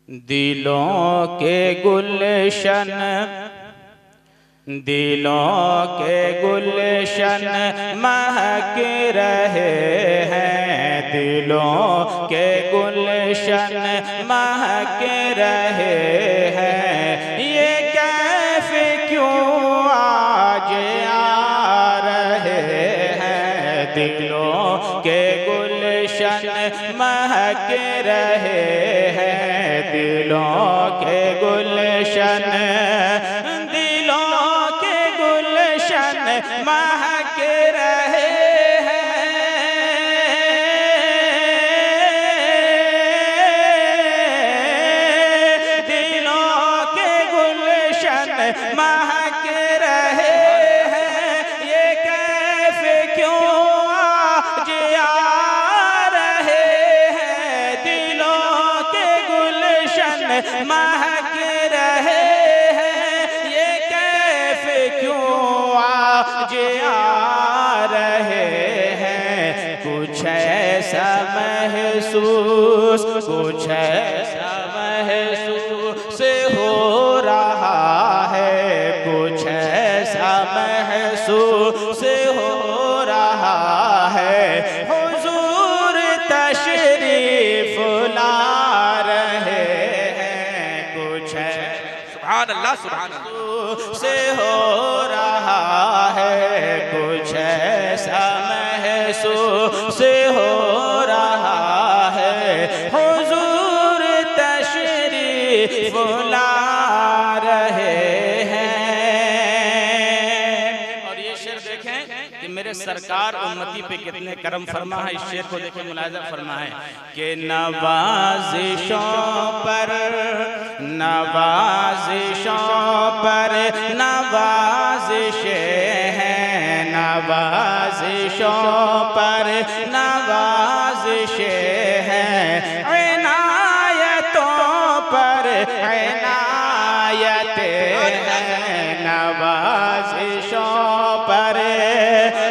दिलों के गुलशन, दिलों के गुलशन महक रहे हैं, दिलों के गुलशन महक रहे हैं। ये कैफ क्यों आज आ रहे हैं, दिलों के गुलशन महक रहे हैं, दिलों के गुलशन, दिलों के गुलशन महक रहे हैं। दिलों के गुलशन महक रहे हैं। ये कैफ क्यों आज आ रहे हैं, दिलों के गुलशन महक रहे हैं। ये कैफ क्यों आज आ रहे हैं। कुछ ऐसा महसूस, कुछ ऐसा महसूस हो रहा है, कुछ ऐसा महसूस हो रहा है। हुजूर तशरीफ ला रहे हैं, कुछ सुभान अल्लाह सुभान अल्लाह से हो रहा है, कुछ ऐसा महसूस हो रहा है। हुजूर तशरीफ ला रहे हैं। और ये शेर देखें कि मेरे सरकार उम्मती पे कितने करम फरमा है। इस शेर को देखें, मुलाहिजा फरमा है कि नवाजिशों पर, नवाजिशों पर नवाजिशें हैं, नवाजिशों पर नवाजिशें हैं। इनायतों पर इनायतें हैं, नवाजिशों पर।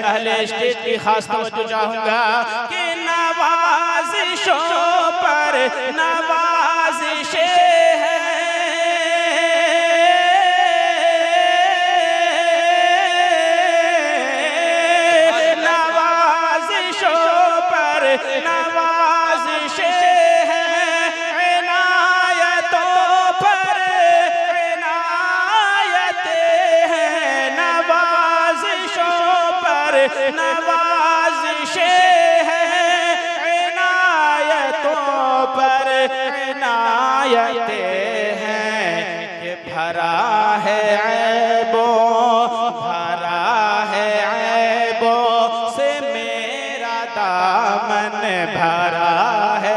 अहले स्टेज की खास तवज्जो चाहूंगा कि नवाजिशों पर नवाजिशें हैं। नवाजिशें हैं, इनायतों पर इनायतें हैं। नवाजिशों पर नवाजिशें हैं, इनायतों पर इनायतें हैं। ये भरा है ऐबों, भरा है ऐबों से मेरा दामन, भरा है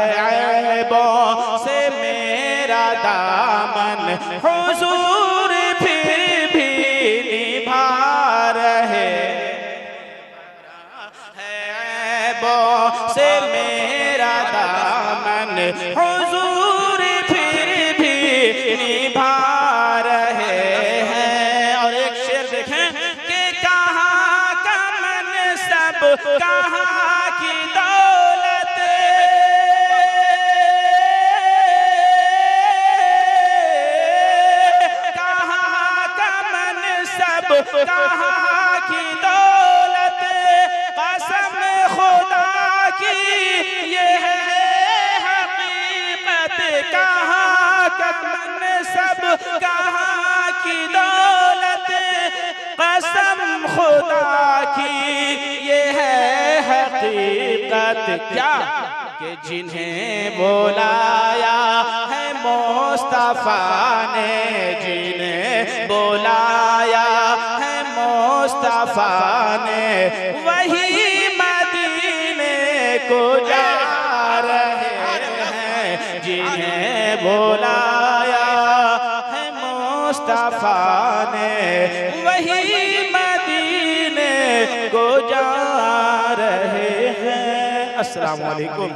ऐबों से मेरा दामन। हुजूर फिर भी निभा रहे हैं, ऐबों से मेरा दामन। हुजूर फिर भी निभा रहे हैं। और एक शेर देखें कि कहाँ का मनसब, कहाँ की दौलत, कहाँ का मनसब, कहाँ की दौलत। कसम खुदा की ये है हकीकत, कहाँ का मनसब, कहाँ की दौलत। कसम खुदा की ये है हकीकत। क्या कि जिन्हें बुलाया है मुस्तफा ने, जिन्हें बुलाया है मुस्तफा ने, वही मदीने को जा रहे हैं। जिन्हें बुलाया है मुस्तफा ने, वही मदीने को जा रहे हैं। अस्सलामु अलैकुम।